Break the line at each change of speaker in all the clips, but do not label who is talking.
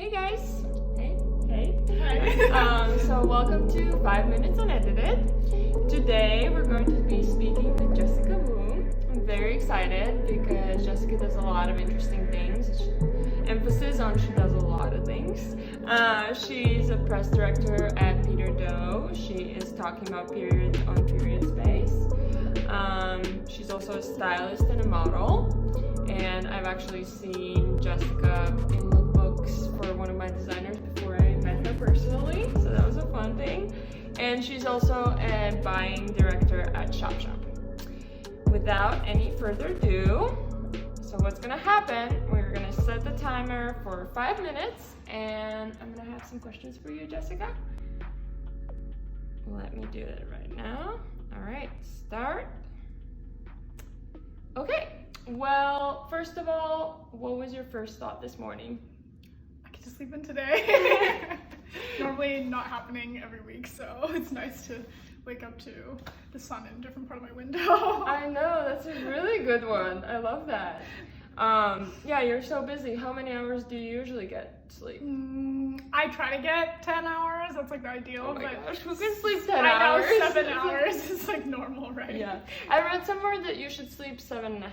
Hey guys!
Hey.
Hey!
Hi.
So welcome to 5 Minutes Unedited. Today we're going to be speaking with Jessica Wu. I'm very excited because Jessica does a lot of interesting things. Emphasis on she does a lot of things. She's a press director at Peter Doe. She is talking about periods on Period Space. She's also a stylist and a model. And I've actually seen Jessica in lookbooks for one of my designers before I met her personally, so that was a fun thing. And she's also a buying director at Shop Shop. Without any further ado, so what's gonna happen, we're gonna set the timer for 5 minutes, and I'm gonna have some questions for you, Jessica. Let me do it right now. All right, start. Okay. Well, first of all, what was your first thought this morning?
I get to sleep in today. Normally not happening every week, so it's nice to wake up to the sun in a different part of my window.
I know, that's a really good one. I love that. Yeah, you're so busy. How many hours do you usually get sleep?
I try to get 10 hours. That's like the ideal.
Oh my
but
gosh, who can sleep 10 hours?
I know 7 hours is like normal, right?
Yeah. I read somewhere that you should sleep 7.5.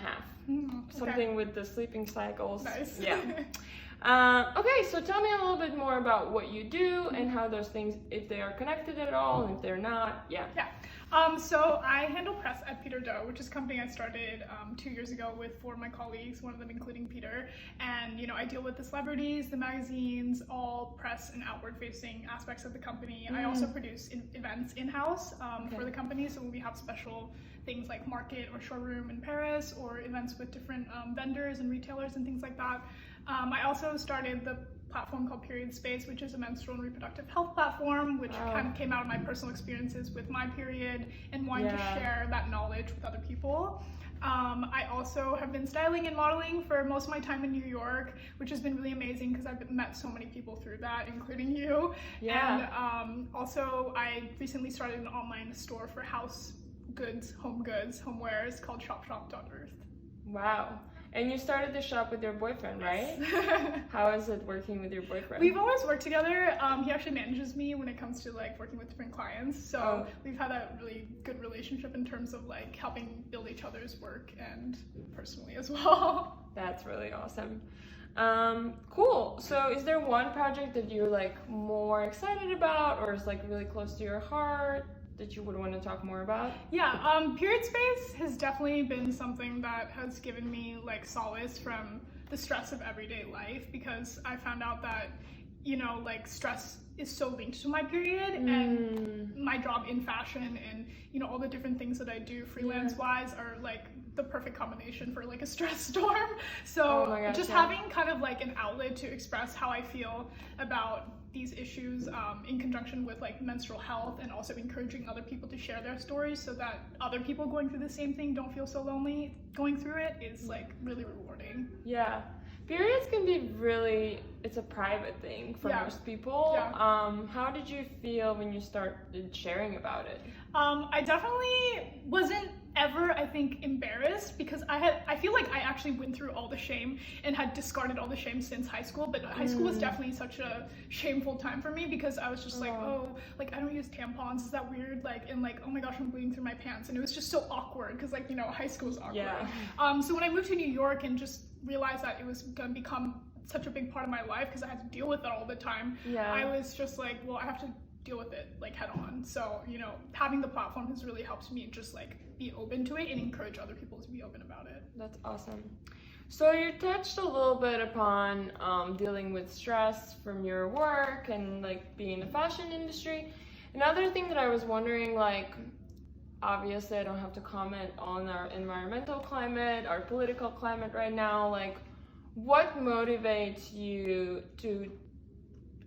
Okay.
Something with the sleeping cycles.
Nice.
Yeah. Okay, so tell me a little bit more about what you do and how those things, if they are connected at all, and if they're not. Yeah.
Yeah. So I handle press at Peter Doe, which is a company I started 2 years ago with 4 of my colleagues, one of them including Peter. And, you know, I deal with the celebrities, the magazines, all press and outward facing aspects of the company. I also produce events in-house for the company. So when we have special things like market or showroom in Paris, or events with different vendors and retailers and things like that. I also started the platform called Period Space, which is a menstrual and reproductive health platform, which kind of came out of my personal experiences with my period and wanting to share that knowledge with other people. I also have been styling and modeling for most of my time in New York, which has been really amazing because I've met so many people through that, including you.
Yeah.
And also I recently started an online store for house goods, homewares called shopshop.earth.
Wow. And you started the shop with your boyfriend, right? How is it working with your boyfriend?
We've always worked together. He actually manages me when it comes to like working with different clients. So we've had a really good relationship in terms of like helping build each other's work and personally as well.
That's really awesome. Cool. So is there one project that you're like more excited about or is like really close to your heart that you would want to talk more about?
Yeah, Period Space has definitely been something that has given me like solace from the stress of everyday life, because I found out that, you know, like stress is so linked to my period and my job in fashion and, you know, all the different things that I do freelance wise are like the perfect combination for like a stress storm. So just having kind of like an outlet to express how I feel about these issues in conjunction with like menstrual health, and also encouraging other people to share their stories so that other people going through the same thing don't feel so lonely going through it, is like really rewarding.
Yeah. Periods can be really, it's a private thing for most people. How did you feel when you started sharing about it?
I definitely wasn't ever, I think, embarrassed, because I feel like I actually went through all the shame and had discarded all the shame since high school, but high school was definitely such a shameful time for me, because I was just like, oh, like I don't use tampons, is that weird? Like, and like, oh my gosh, I'm bleeding through my pants, and it was just so awkward, because like, you know, high school is awkward. So when I moved to New York and just realized that it was gonna become such a big part of my life because I had to deal with it all the time, I was just like, well, I have to deal with it like head on. So, you know, having the platform has really helped me just like be open to it and encourage other people to be open about it.
That's awesome. So you touched a little bit upon dealing with stress from your work and like being in the fashion industry. Another thing that I was wondering, like, obviously I don't have to comment on our environmental climate, our political climate right now, like what motivates you to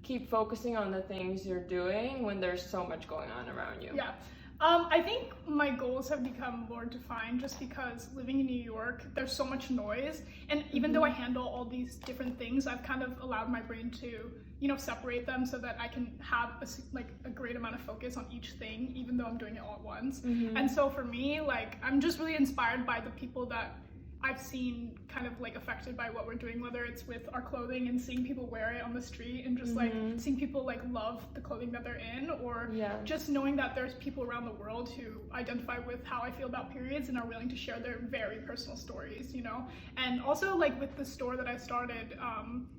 keep focusing on the things you're doing when there's so much going on around you?
Yeah. I think my goals have become more defined just because living in New York, there's so much noise. And even though I handle all these different things, I've kind of allowed my brain to, you know, separate them so that I can have a great amount of focus on each thing, even though I'm doing it all at once. And so for me, like, I'm just really inspired by the people that I've seen kind of like affected by what we're doing, whether it's with our clothing and seeing people wear it on the street and just like seeing people like love the clothing that they're in, or just knowing that there's people around the world who identify with how I feel about periods and are willing to share their very personal stories, you know. And also like with the store that I started,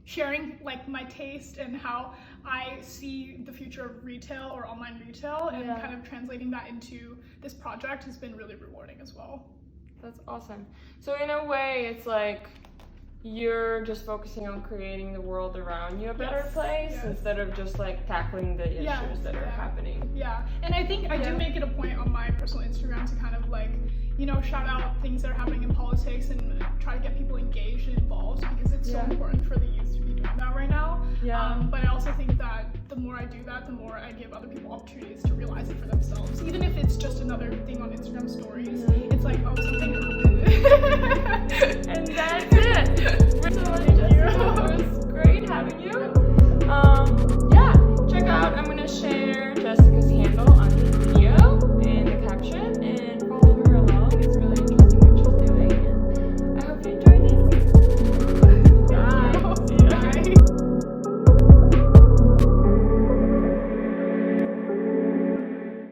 sharing like my taste and how I see the future of retail or online retail and kind of translating that into this project has been really rewarding as well.
That's awesome. So in a way, it's like you're just focusing on creating the world around you a better place instead of just like tackling the issues that are happening.
Yeah, and I think I do make it a point on my personal Instagram to kind of like, you know, shout out things that are happening in politics and try to get people engaged and involved, because it's so important for the youth to be doing that right now. But I also think that the more I do that, the more I give other people opportunities to realize it for themselves. Even if it's just another thing on Instagram stories, it's like, oh, something happened.
And that's it. So much, Jessica. It was great having you. Yeah, check out, I'm gonna share